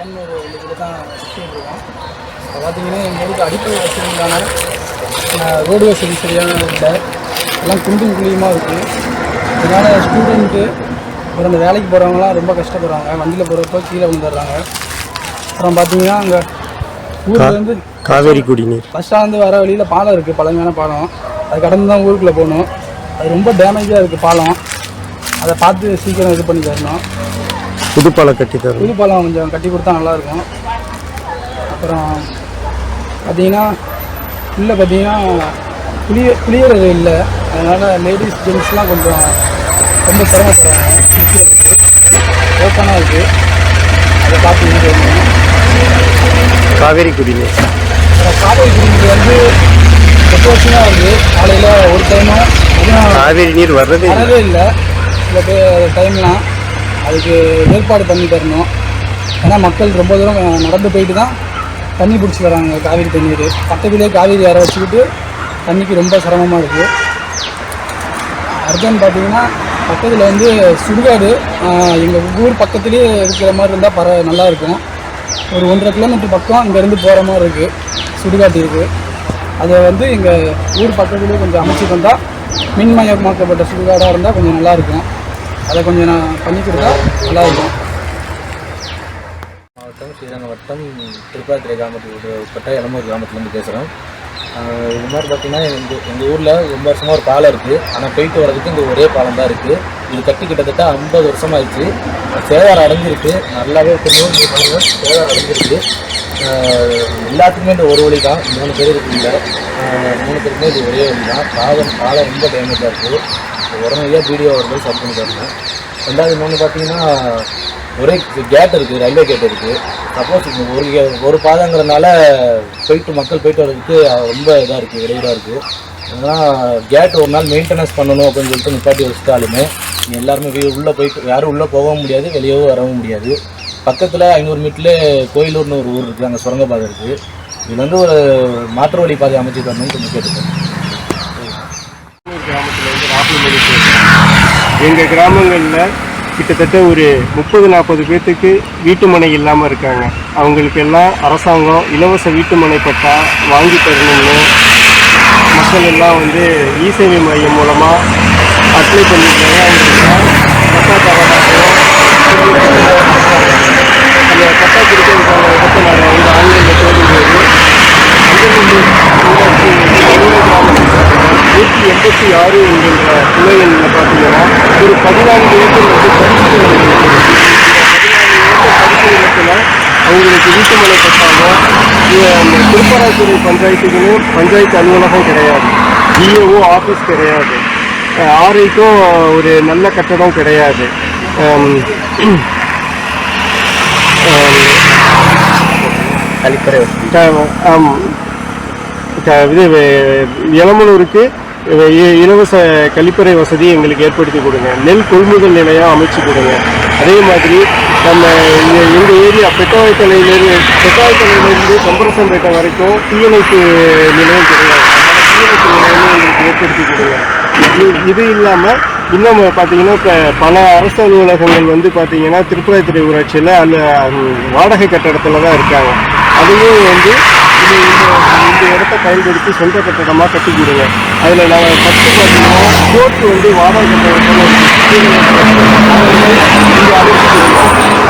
ஒரு இதுக்கு தான் சுற்றிட்டு இருக்கோம். இப்போ பார்த்தீங்கன்னா எங்கள் ஊருக்கு அடிப்படை வசதிக்கான ரோடு வசதி சரியான இல்லை, எல்லாம் குண்டும் குழியுமாக இருக்குது. இதனால் ஸ்டூடெண்ட்டு அப்புறம் அந்த வேலைக்கு போகிறவங்களாம் ரொம்ப கஷ்டப்படுறாங்க. வண்டியில் போகிறப்போ கீழே விழுந்துடுறாங்க. அப்புறம் பார்த்தீங்கன்னா அங்கே ஊரில் வந்து காவேரி குடிநீர் பஸ் ஸ்டாண்டு வர வழியில் பாலம் இருக்குது, பழமையான பாலம். அது கடந்து தான் ஊருக்குள்ளே போகணும். அது ரொம்ப டேமேஜாக இருக்குது பாலம். அதை பார்த்து சீக்கிரம் இது பண்ணி தரணும். புதுப்பாலம் கட்டி தரணும். புதுப்பாலம் கொஞ்சம் கட்டி கொடுத்தா நல்லாயிருக்கும். அப்புறம் பார்த்தீங்கன்னா உள்ளே பார்த்தீங்கன்னா குளியறது இல்லை. அதனால் லேடிஸ் ஜென்ட்ஸ்லாம் கொஞ்சம் ரொம்ப சிரமப்படுறாங்க. குளிக்கிறதுக்கு ஓப்பனாக இருக்குது, அதை பார்த்து இது பண்ணணும். காவேரி குடிநீர் காவேரி குடிநீர் வந்து 8 வருஷமாக வருது. காலையில் ஒரு டைமும் காவேரி நீர் வரவே இல்லை. சில டைம்லாம் அதுக்கு ஏற்பாடு பண்ணி தரணும். ஏன்னா மக்கள் ரொம்ப தூரம் நடந்து போயிட்டு தான் தண்ணி பிடிச்சி வராங்க. காவேரி தண்ணீர் பக்கத்துலேயே காவேரி யாரை வச்சுக்கிட்டு தண்ணிக்கு ரொம்ப சிரமமாக இருக்குது. அடுத்தன்னு பார்த்தீங்கன்னா பக்கத்தில் வந்து சுடுகாடு எங்கள் ஊர் பக்கத்துலேயே இருக்கிற மாதிரி இருந்தால் நல்லாயிருக்கும். ஒரு 1.5 கிலோமீட்டர் பக்கம் இங்கேருந்து போகிற மாதிரி இருக்குது, சுடுகாட்டு இருக்குது. அதை வந்து எங்கள் ஊர் பக்கத்துலேயே கொஞ்சம் அமைச்சு தந்தால் மின்மயமாக்கப்பட்ட சுடுகாடாக இருந்தால் கொஞ்சம் நல்லாயிருக்கும். அதை கொஞ்சம் நான் பண்ணி கொடுத்தா நல்லாயிருக்கும். மாவட்டம் ஸ்ரீரங்கம் வட்டம் திருப்பாத்திரை கிராமத்துக்கு உட்பட்ட எளமூர் கிராமத்துலேருந்து பேசுகிறோம். இது மாதிரி பார்த்திங்கன்னா எங்கள் ஊரில் ரொம்ப வருஷமாக ஒரு பாலம் இருக்குது. ஆனால் போயிட்டு வரதுக்கு இந்த ஒரே பாலம் தான் இருக்குது. இது கட்டி கிட்டத்தட்ட 50 வருஷம் ஆயிடுச்சு. சேதாரம் அடைஞ்சிருக்கு, நல்லாவே தெரியும். சேதாரம் அடைஞ்சிருக்கு. எல்லாத்துக்குமே இந்த ஒரு வழி தான். 3 பேர் இருக்குல்ல, 3 பேருக்குமே இது ஒரே வழி தான். பாலம் ரொம்ப டேமேஜாக இருக்குது. உடனடியாக வீடியோ வரும்போது சரி பண்ணி தரணும். ரெண்டாவது இன்னொன்று பார்த்தீங்கன்னா ஒரே கேட் இருக்குது, ரயில்வே கேட் இருக்குது. சப்போஸ் ஒரு பாதங்கிறதுனால மக்கள் போயிட்டு வர்றதுக்கு ரொம்ப இதாக இருக்குது, இடையூறாக இருக்குது. அதனால் கேட் ஒரு நாள் மெயின்டெனன்ஸ் பண்ணணும் அப்படின்னு சொல்லிட்டு நிப்பாட்டி வச்சுட்டாலுமே எல்லாருமே உள்ளே போயிட்டு யாரும் உள்ளே போகவும் முடியாது, வெளியவும் வரவும் முடியாது. பக்கத்தில் 500 மீட்டர்லேயே கோயிலூர்னு ஒரு ஊர் இருக்குது, அங்கே சுரங்கப்பாதை இருக்குது. இது வந்து ஒரு மாற்று வழி பாதை அமைச்சு தரணும்னு கொஞ்சம் கேட்டுக்கோங்க. கிராமத்தில் ராகுல் எங்கள் கிராமங்களில் கிட்டத்தட்ட ஒரு 30-40 பேர்த்துக்கு வீட்டு மனை இல்லாமல் இருக்காங்க. அவங்களுக்கு எல்லாம் அரசாங்கம் இலவச வீட்டு மனை பட்டா வாங்கி தரணும்னு மக்கள் எல்லாம் வந்து இ-சேவை மையம் மூலமாக அப்ளை பண்ணியிருக்காங்க. அவங்களுக்கு பட்டா தவறாகவும் அந்த பட்டா கொடுக்கறதுக்கான இடத்தை நாங்கள் வந்து ஆன்லைனில் தேடும்போது அந்த 186 என்கின்ற துணை எண்ணில் பார்த்தீங்கன்னா ஒரு 14 ஏக்கர் வந்து பரிசீலனத்தில் அவங்களுக்கு வீட்டு மனை பட்டாங்க. திருப்பராத்துறை பஞ்சாயத்துக்குன்னு பஞ்சாயத்து அலுவலகம் கிடையாது, டிஓ ஆஃபீஸ் கிடையாது, ஆர்ஐக்கும் ஒரு நல்ல கட்டடம் கிடையாது. கழிப்பறை இது எளமனூருக்கு இலவச கழிப்பறை வசதி எங்களுக்கு ஏற்படுத்தி கொடுங்க. நெல் கொள்முதல் நிலையம் அமைச்சு கொடுங்க. அதே மாதிரி நம்ம எங்கள் ஏரியா பெட்டாயத்தலையிலேருந்து கம்பரசம்பேட்டை வரைக்கும் தீயணைப்பு நிலையம் கிடையாது. தீயணைப்பு நிலையமும் எங்களுக்கு ஏற்படுத்தி கொடுங்க. இது இல்லாமல் இன்னும் பார்த்தீங்கன்னா இப்போ பல அரசு அலுவலகங்கள் வந்து பார்த்தீங்கன்னா திருப்பராத்துறை ஊராட்சியில் அந்த வாடகை கட்டடத்தில் தான் இருக்காங்க. அதுவும் வந்து இந்த இடத்த பயன்படுத்தி சொந்த கட்டடமாக கட்டி கொடுங்க. அதில் நாங்கள் ஃபஸ்ட்டு பார்த்தீங்கன்னா கோர்ட்டு வந்து வாடகை கட்டடத்தில்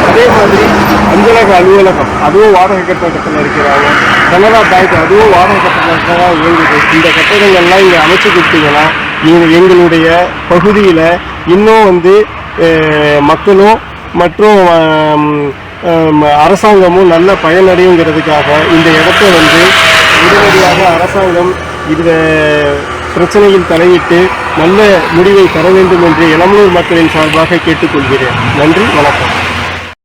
அதே மாதிரி அஞ்சலக அலுவலகம் அதுவும் வாடகை கட்டடத்தில் இருக்கிறாங்க. கனரா பேங்க் அதுவும் வாடகை கட்டடத்தில் தான் இயங்குது. இந்த கட்டடங்கள்லாம் இங்கே அமைச்சு கொடுத்தீங்கன்னா எங்களுடைய பகுதியில் இன்னும் வந்து மக்களும் மற்றும் அரசாங்கமும் நல்ல பயனடையுங்கிறதுக்காக இந்த இடத்த வந்து உடனடியாக அரசாங்கம் இந்த பிரச்சனையில் தலையிட்டு நல்ல முடிவை தர வேண்டும் என்று எளமனூர் மக்களின் சார்பாக கேட்டுக்கொள்கிறேன். நன்றி, வணக்கம்.